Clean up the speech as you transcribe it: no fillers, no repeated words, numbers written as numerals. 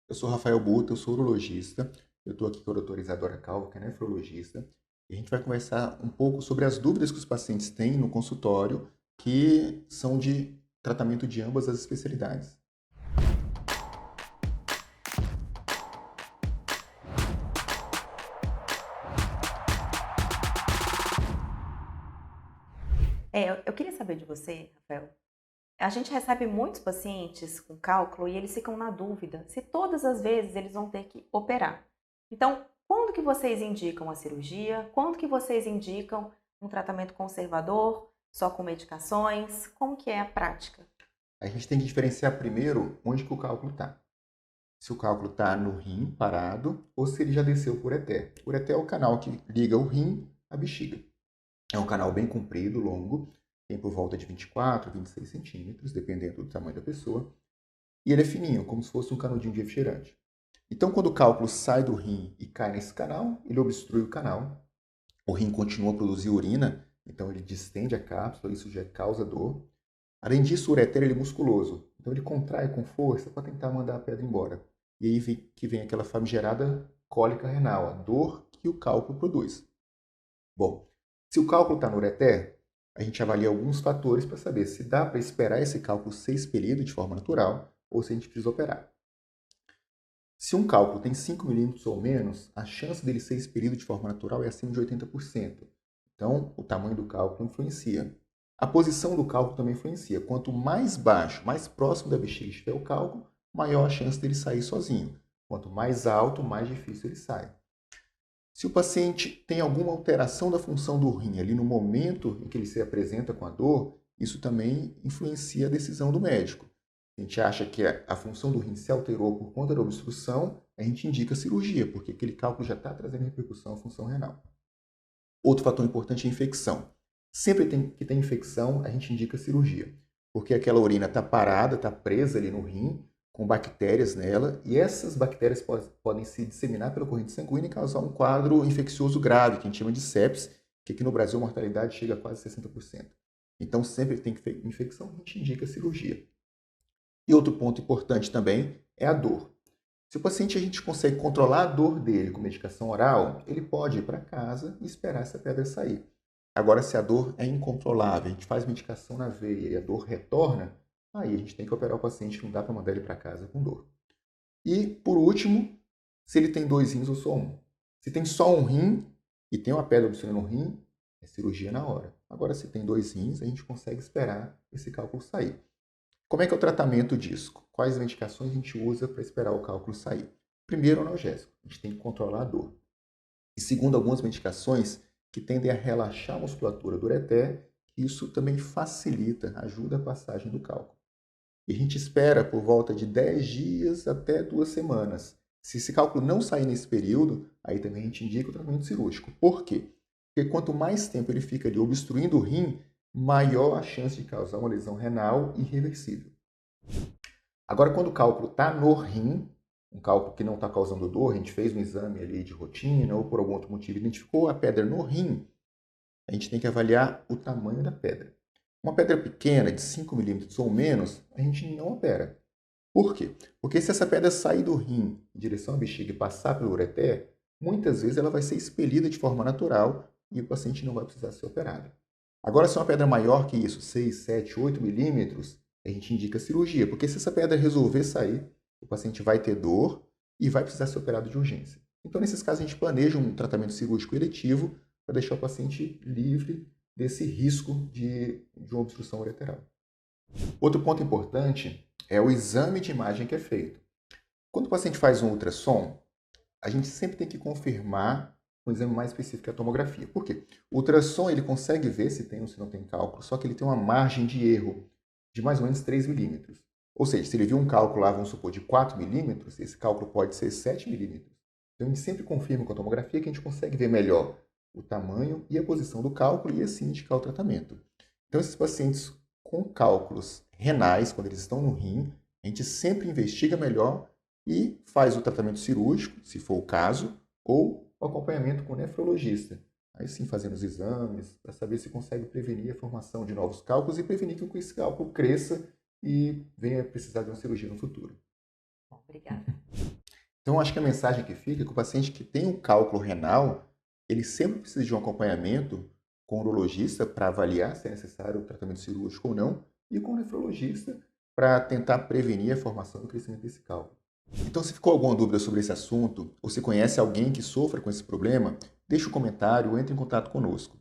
Eu sou Rafael Buta, eu sou urologista. Eu estou aqui com a doutora Isadora Calvo, que é nefrologista. E a gente vai conversar um pouco sobre as dúvidas que os pacientes têm no consultório, que são de tratamento de ambas as especialidades. Eu queria saber de você, Rafael. A gente recebe muitos pacientes com cálculo e eles ficam na dúvida se todas as vezes eles vão ter que operar. Então, quando que vocês indicam a cirurgia? Quando que vocês indicam um tratamento conservador, só com medicações? Como que é a prática? A gente tem que diferenciar primeiro onde que o cálculo está. Se o cálculo está no rim parado ou se ele já desceu por ureter. O ureter é o canal que liga o rim à bexiga. É um canal bem comprido, longo, tem por volta de 24, 26 centímetros, dependendo do tamanho da pessoa. E ele é fininho, como se fosse um canudinho de refrigerante. Então, quando o cálculo sai do rim e cai nesse canal, ele obstrui o canal. O rim continua a produzir urina, então ele distende a cápsula, isso já causa dor. Além disso, o ureter ele é musculoso, então ele contrai com força para tentar mandar a pedra embora. E aí que vem aquela famigerada cólica renal, a dor que o cálculo produz. Bom, se o cálculo está no ureter, a gente avalia alguns fatores para saber se dá para esperar esse cálculo ser expelido de forma natural ou se a gente precisa operar. Se um cálculo tem 5 milímetros ou menos, a chance dele ser expelido de forma natural é acima de 80%. Então, o tamanho do cálculo influencia. A posição do cálculo também influencia. Quanto mais baixo, mais próximo da bexiga estiver o cálculo, maior a chance dele sair sozinho. Quanto mais alto, mais difícil ele sai. Se o paciente tem alguma alteração da função do rim ali no momento em que ele se apresenta com a dor, isso também influencia a decisão do médico. A gente acha que a função do rim se alterou por conta da obstrução, a gente indica cirurgia, porque aquele cálculo já está trazendo repercussão à função renal. Outro fator importante é a infecção. Sempre que tem infecção, a gente indica cirurgia, porque aquela urina está parada, está presa ali no rim, com bactérias nela, e essas bactérias podem se disseminar pela corrente sanguínea e causar um quadro infeccioso grave, que a gente chama de sepsis, que aqui no Brasil a mortalidade chega a quase 60%. Então, sempre que tem infecção, a gente indica cirurgia. E outro ponto importante também é a dor. Se o paciente a gente consegue controlar a dor dele com medicação oral, ele pode ir para casa e esperar essa pedra sair. Agora, se a dor é incontrolável, a gente faz medicação na veia e a dor retorna, aí a gente tem que operar o paciente, não dá para mandar ele para casa com dor. E, por último, se ele tem 2 rins ou só um. Se tem só um rim e tem uma pedra obstruindo no rim, é cirurgia na hora. Agora, se tem 2 rins, a gente consegue esperar esse cálculo sair. Como é que é o tratamento disso? Quais medicações a gente usa para esperar o cálculo sair? Primeiro, o analgésico. A gente tem que controlar a dor. E segundo, algumas medicações que tendem a relaxar a musculatura do ureter, isso também facilita, ajuda a passagem do cálculo. E a gente espera por volta de 10 dias até 2 semanas. Se esse cálculo não sair nesse período, aí também a gente indica o tratamento cirúrgico. Por quê? Porque quanto mais tempo ele fica ali obstruindo o rim, maior a chance de causar uma lesão renal irreversível. Agora, quando o cálculo está no rim, um cálculo que não está causando dor, a gente fez um exame ali de rotina ou por algum outro motivo identificou a pedra no rim, a gente tem que avaliar o tamanho da pedra. Uma pedra pequena, de 5 milímetros ou menos, a gente não opera. Por quê? Porque se essa pedra sair do rim em direção à bexiga e passar pelo ureter, muitas vezes ela vai ser expelida de forma natural e o paciente não vai precisar ser operado. Agora, se é uma pedra maior que isso, 6, 7, 8 milímetros, a gente indica cirurgia, porque se essa pedra resolver sair, o paciente vai ter dor e vai precisar ser operado de urgência. Então, nesses casos, a gente planeja um tratamento cirúrgico eletivo para deixar o paciente livre desse risco de uma obstrução ureteral. Outro ponto importante é o exame de imagem que é feito. Quando o paciente faz um ultrassom, a gente sempre tem que confirmar um exame mais específico que a tomografia. Por quê? O ultrassom ele consegue ver se tem ou se não tem cálculo, só que ele tem uma margem de erro de mais ou menos 3 milímetros. Ou seja, se ele viu um cálculo lá, vamos supor, de 4 milímetros, esse cálculo pode ser 7 milímetros. Então a gente sempre confirma com a tomografia que a gente consegue ver melhor o tamanho e a posição do cálculo e assim indicar o tratamento. Então esses pacientes com cálculos renais, quando eles estão no rim, a gente sempre investiga melhor e faz o tratamento cirúrgico, se for o caso, ou o acompanhamento com o nefrologista. Aí sim, fazendo os exames, para saber se consegue prevenir a formação de novos cálculos e prevenir que esse cálculo cresça e venha precisar de uma cirurgia no futuro. Bom, obrigada. Então, acho que a mensagem que fica é que o paciente que tem um cálculo renal, ele sempre precisa de um acompanhamento com o urologista para avaliar se é necessário o tratamento cirúrgico ou não, e com o nefrologista para tentar prevenir a formação e o crescimento desse cálculo. Então, se ficou alguma dúvida sobre esse assunto, ou se conhece alguém que sofra com esse problema, deixe um comentário ou entre em contato conosco.